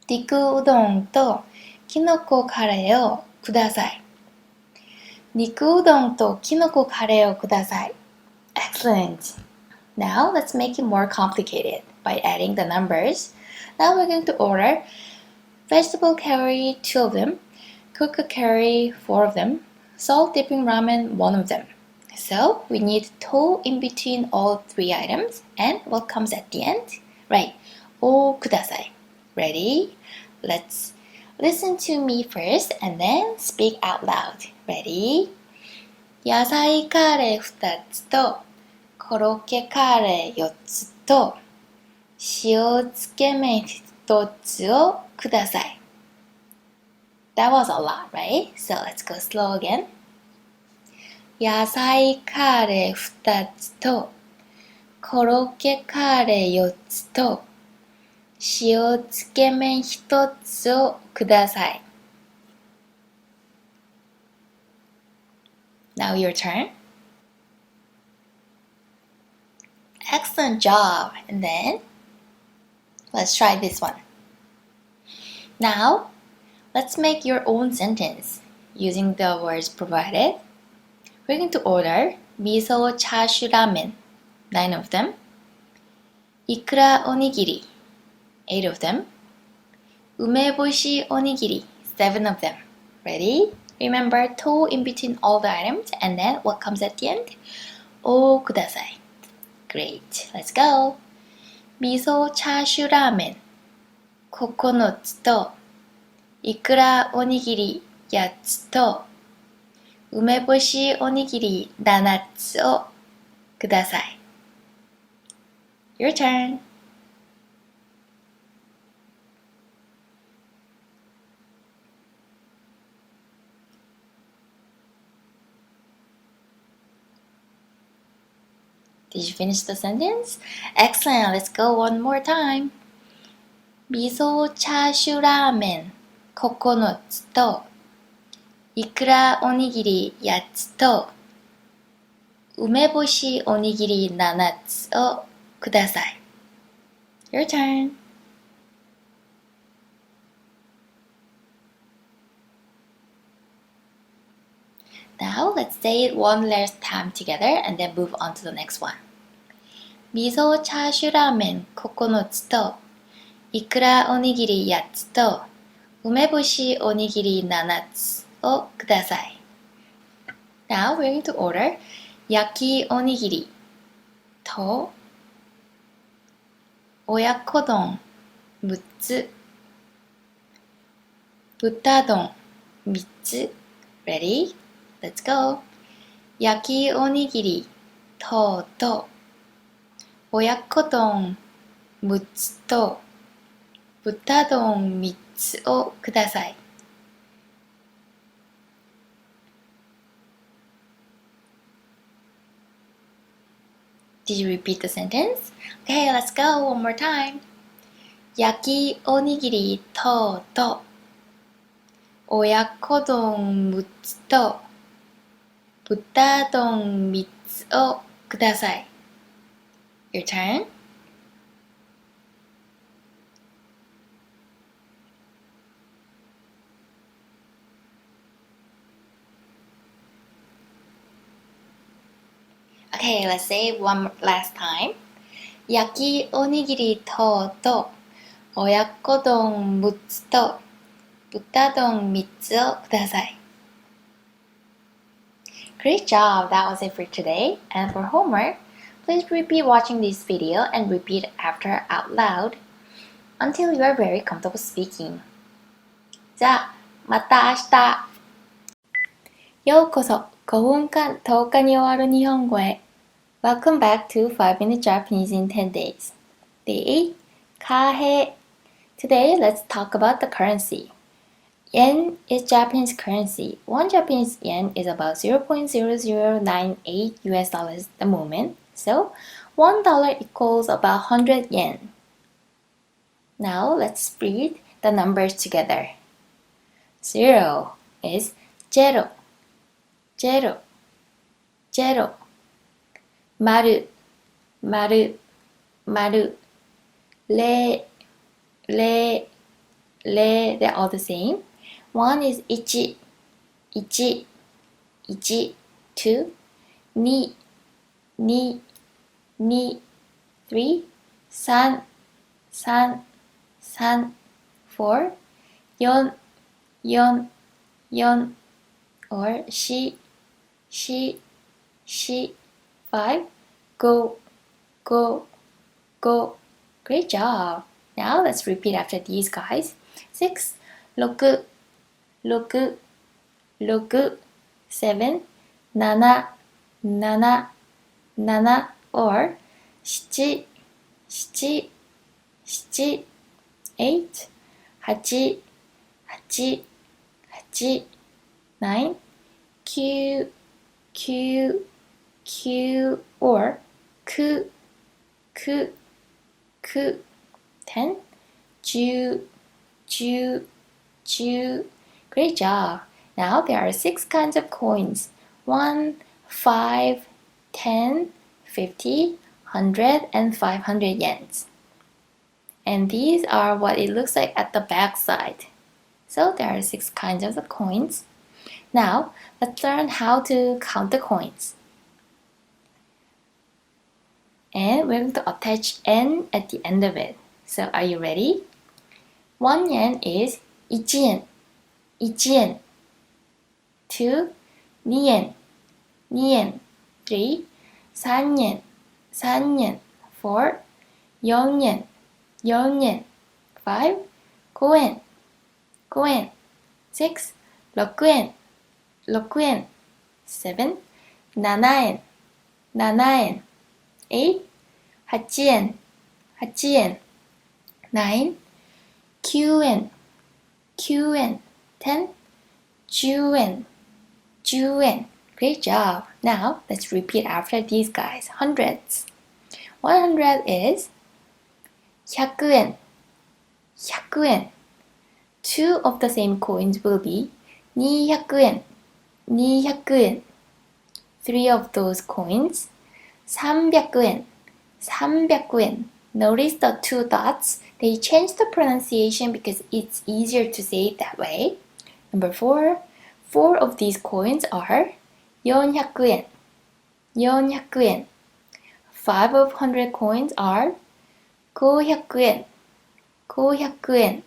Niku udon to kinoko curry o kudasai. Niku udon to kinoko curry o kudasai. Excellent. Now, let's make it more complicated by adding the numbers. Now we're going to order vegetable curry, 2 of them, cook curry 4 of them, salt dipping ramen 1 of them. So we need to in between all 3 items, and what comes at the end? Right, おください. Ready? Let's listen to me first and then speak out loud. Ready? 野菜カレー2つとコロッケカレー4つと塩つけ麺1つをください. That was a lot, right? So let's go slow again. 野菜カレー2つとコロッケカレー4つと塩つけ麺1つをください. Now your turn. Excellent job. And then let's try this one. Now let's make your own sentence using the words provided. We're going to order miso chashu ramen, 9 of them, ikura onigiri, 8 of them, umeboshi onigiri, 7 of them. Ready? Remember to in between all the items, and then what comes at the end? O kudasai. Great. Let's go. Miso chashu ramen 9つといくらおにぎり8つと梅干しおにぎり7つをください. Your turn. Did you finish the sentence? Excellent. Let's go one more time. 味噌チャーシュラーメン9つといくらおにぎり8つと梅干しおにぎり7つをください. Your turn. Now let's say it one last time together and then move on to the next one. 味噌チャーシュラーメン9つといくらおにぎり8つと梅干しおにぎり7つをください. Now we're going to order 焼きおにぎりと親子丼6つ、豚丼3つ. Ready? Let's go. 焼きおにぎりと親子丼6つと豚丼3つをください. Did you repeat the sentence? Okay, let's go one more time. 焼きおにぎりと親子丼6つと豚丼3つをください. Your turn. Okay, let's say it one last time. 焼きおにぎりと親子丼6つと豚丼3つをください. Great job! That was it for today. And for homework, please repeat watching this video and repeat after out loud until you are very comfortable speaking. じゃあ、また明日。ようこそ5分間10日に終わる日本語へ. Welcome back to 5-Minute Japanese in 10 days. Day 8, Kahe. Today, let's talk about the currency. Yen is Japanese currency. One Japanese yen is about 0.0098 US dollars at the moment. So, $1 equals about 100 yen. Now, let's read the numbers together. 0 is 0, 0, 0. 丸、丸、丸。0、0、0. They're all the same. 1 is 1, 1, 1, 2, 2, 2, 2, 3, 3, 3, 3, 4, 4, 4, 4 or 4 4 4 5 go go go. Great job. Now let's repeat after these guys. 6 6 6 6 7 7 7 7 or 7 7 7 8 8 8 8 9 9 9 9 or 9 9 9 10 10 10 10. Great job. Now there are 6 kinds of coins. 1, 5, 10, 50, 100, and 500 yens. And these are what it looks like at the back side. So there are 6 kinds of the coins. Now let's learn how to count the coins. And we're going to attach N at the end of it. So are you ready? 1 yen is 1 yen, 1 yen. 2, 2 yen, 2 yen. 3, 3 yen, 3 yen. 4, 4 yen, 4 yen. 5, 5 yen, 5 yen. 6, 6 yen, 6 yen. 7, 7 yen, 7 yen. 8, 8 yen, 8 yen. 9, 9 yen, 9 yen. 10, 10 yen, 10 yen. Great job. Now let's repeat after these guys. Hundreds. 100 is 100 yen, 100 yen. 2 of the same coins will be 200 yen, 200 yen. 3 of those coins 300 yen, 300 yen. Notice the 2 dots. They change the pronunciation because it's easier to say it that way. Number 4. 4 of these coins are 400 yen, 400 yen. 5 of 100 coins are 500 yen, 500 yen.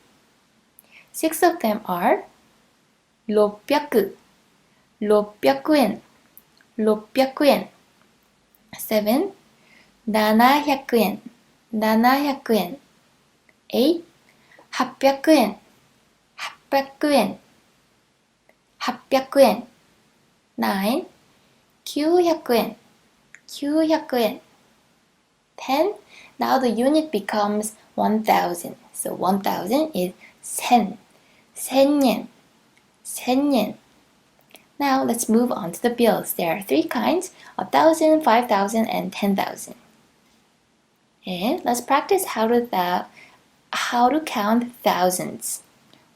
6 of them are 600, 600 yen, 600 yen. 7, 700 yen, 700 yen. 8, 800 yen, 800 yen. 800 yen. 9, 900 yen, 900 yen. 10, now the unit becomes 1000. So 1000 is 1000, 1000 yen, 1000 yen. Now let's move on to the bills. There are 3 kinds, 1,000, 5,000, and 10,000. And let's practice how to count thousands.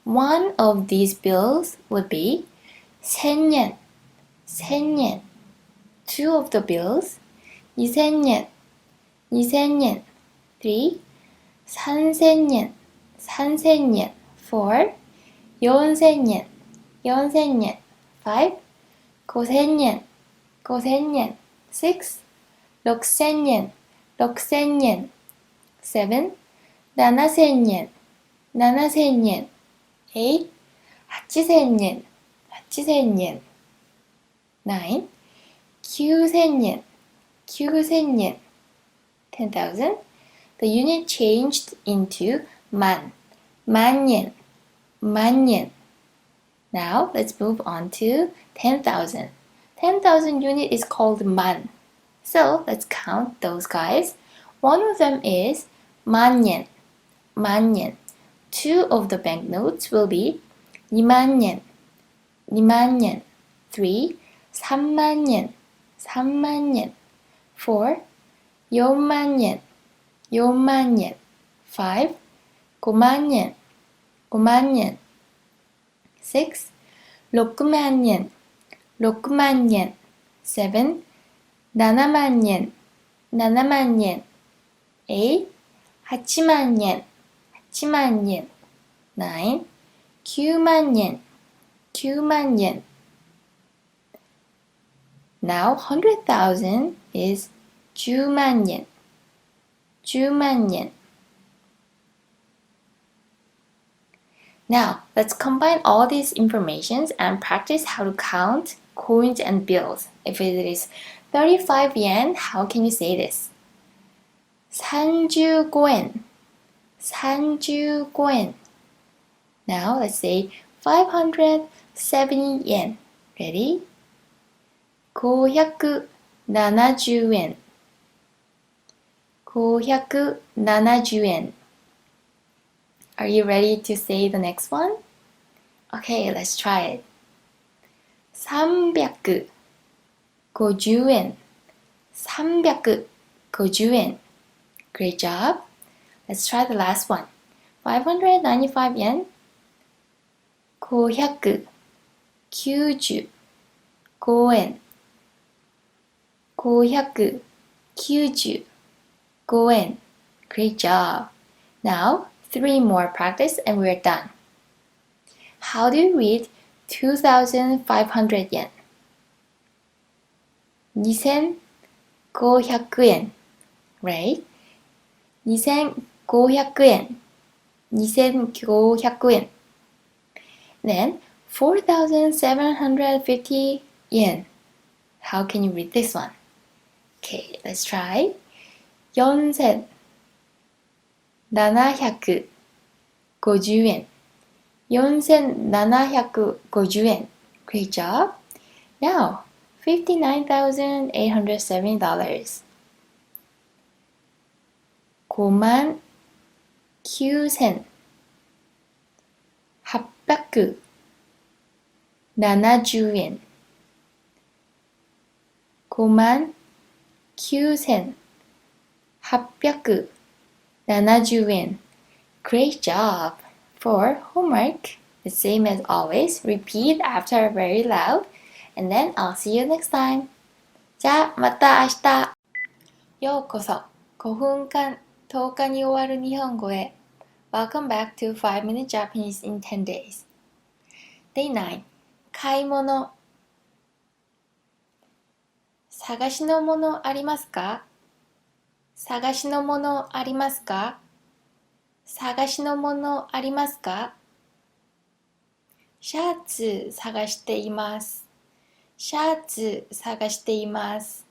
One of these bills would be 1000 yen, 1000 yen. 2 of the bills 2000 yen, 2000 yen. 3, 3000 yen, 3000 yen. 4, 4000 yen, 4000 yen. 5, 5000 yen, 5000 yen. 6, 6000 yen, 6000 yen. 7, 7000 yen, 7000 yen. 8, 8000 yen, 8000 yen. 9, 9000 yen, 9000 yen. 10,000. The unit changed into man, man yen, man yen. Now let's move on to 10,000. 10,000 unit is called man. So let's count those guys. One of them is man yen, man yen. 2 of the banknotes will be 2만 yen, 2만 yen. 3, 3만 yen, 3만 yen. 4, 4만 yen, 4만 yen. 5, 5만 yen, 5만 yen. 6, 6만 yen, 6만 yen. 7, 7만 yen, 7만 yen. 8, 8만 yen, 8만 yen. 9, 9만 yen, 9만 yen. Now 100,000 is 10만 yen, 10만 yen. Now, let's combine all these informations and practice how to count coins and bills. If it is 35 yen, how can you say this? 35円 35円 Now, let's say 570 yen. Ready? 570円 570円 Are you ready to say the next one? Okay, let's try it. 350円 350円 Great job. Let's try the last one. 595 yen 595円595円 Great job. Now, 3 more practice and we're done. How do you read 2,500 yen? 2,500円 Right? 2,500円 2,500円 Then 4,750 yen. How can you read this one? Okay, let's try. 4,750円 4,750円 Great job. Now, $59,870. 59,870円 59,870円 Great job! For homework, the same as always, repeat after very loud, and then I'll see you next time. じゃあ、また明日。ようこそ、5分間10日に終わる日本語へ。Welcome back to 5-Minute Japanese in 10 days. Day 9. 買い物。探しのものありますか？探しのものありますか？探しのものありますか？シャツ探しています。シャツ探しています。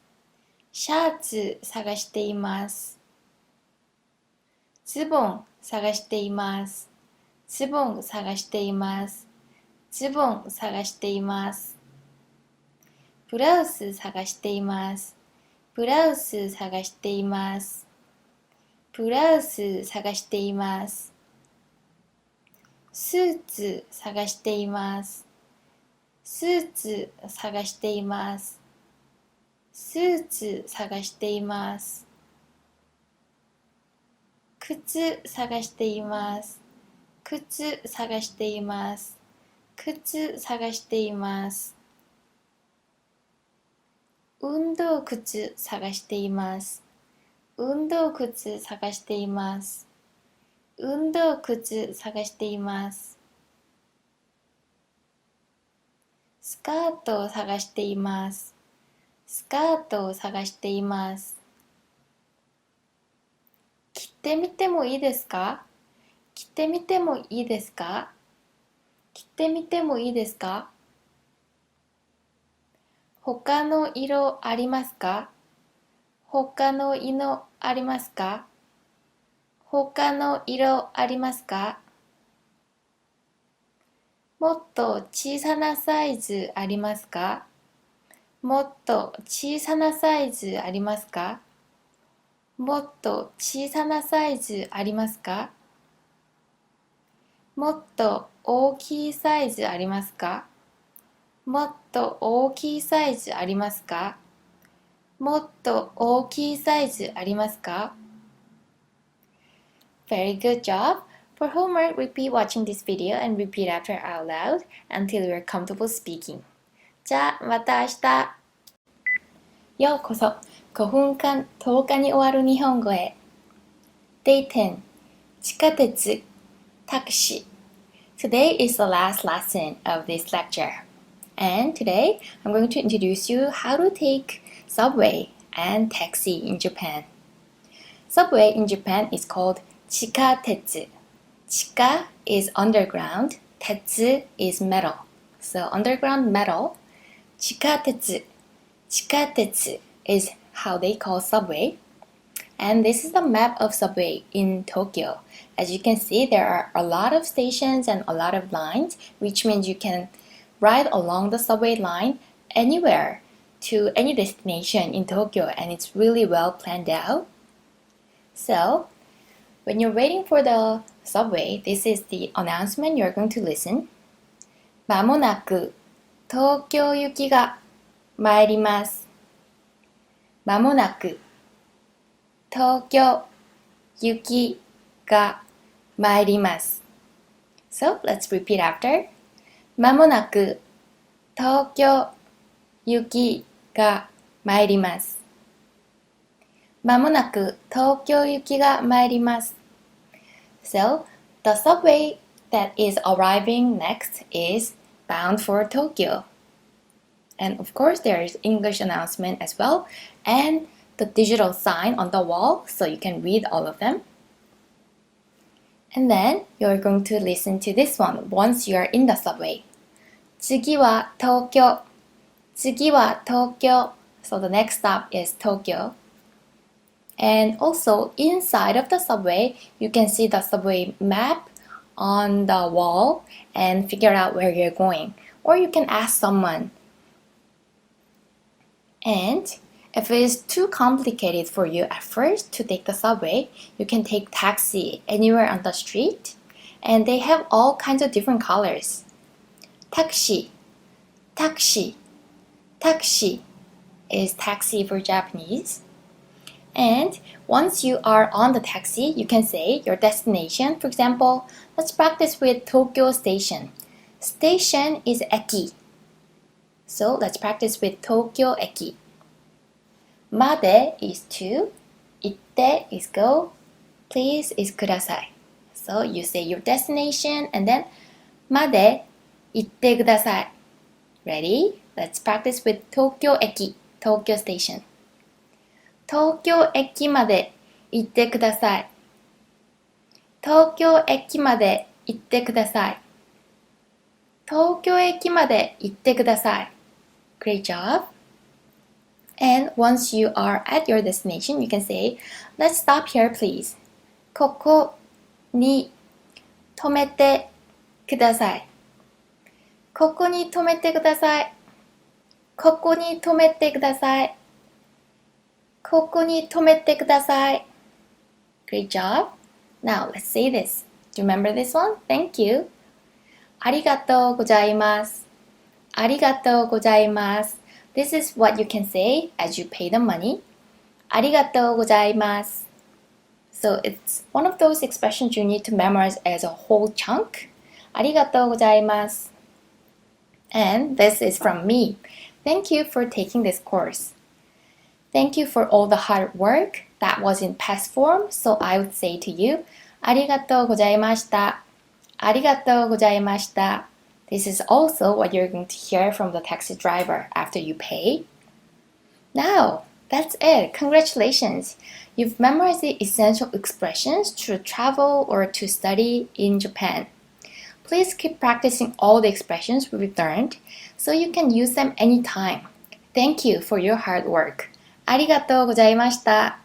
シャツ探しています。ズボン探しています。ズボン探しています。ズボン探しています。ブラウス探しています。ブラウス探しています。ブラウス探しています。スーツ探しています。スーツ探しています。スーツ探しています。靴探しています。靴探しています。靴探しています。運動靴探しています。運動靴探しています。運動靴探しています。スカートを探しています。スカートを探しています。着てみてもいいですか？着てみてもいいですか？着てみてもいいですか？他の色ありますか？他の色ありますか？他の色ありますか？もっと小さなサイズありますか？もっと小さなサイズありますか？もっと小さなサイズありますか？もっと大きいサイズありますか？もっと大きいサイズありますか？もっと大きいサイズありますか？ Very good job! For homework, repeat watching this video and repeat after out loud until you're comfortable speaking. じゃあ、また明日。ようこそ、5分間10日に終わる日本語へ。Day 10. 地下鉄、タクシー。Today is the last lesson of this lecture. And today, I'm going to introduce you how to take subway and taxi in Japan. Subway in Japan is called 地下鉄。Chika is underground, tetsu is metal. So underground metal, chikatetsu. Chikatetsu is how they call subway. And this is the map of subway in Tokyo. As you can see, there are a lot of stations and a lot of lines, which means you can ride along the subway line anywhere to any destination in Tokyo, and it's really well planned out. So, when you're waiting for the subway, this is the announcement you're going to listen. まもなく東京行きが参ります。まもなく東京行きが参ります。So, let's repeat after. まもなく東京行きが参ります。まもなく東京行きが参ります。So, the subway that is arriving next is bound for Tokyo. And of course, there is English announcement as well, and the digital sign on the wall, so you can read all of them. And then you're going to listen to this one once you're in the subway. 次は東京。次は東京. So the next stop is Tokyo. And also inside of the subway, you can see the subway map on the wall and figure out where you're going. Or you can ask someone. And if it is too complicated for you at first to take the subway, you can take taxi anywhere on the street. And they have all kinds of different colors. Taxi, taxi, taxi is taxi for Japanese. And once you are on the taxi, you can say your destination. For example, let's practice with Tokyo Station. Station is eki. So let's practice with Tokyo eki. Made is to, itte is go, please is kudasai. So you say your destination and then made itte kudasai. Ready? Let's practice with Tokyo eki, Tokyo Station. 東京駅まで行ってください。東京駅まで行ってください。東京駅まで行ってください。Great job! And once you are at your destination, you can say, let's stop here please. ここに止めてください。ここに止めてください。ここに止めてください。ここに止めてください。Great job! Now let's say this. Do you remember this one? Thank you. ありがとうございます。ありがとうございます。This is what you can say as you pay the money. ありがとうございます。So it's one of those expressions you need to memorize as a whole chunk. ありがとうございます。And this is from me. Thank you for taking this course. Thank you for all the hard work. That was in past form, so I would say to you, ありがとうございました。ありがとうございました。This is also what you're going to hear from the taxi driver after you pay. Now, that's it. Congratulations. You've memorized the essential expressions to travel or to study in Japan. Please keep practicing all the expressions we've learned so you can use them anytime. Thank you for your hard work. ありがとうございました。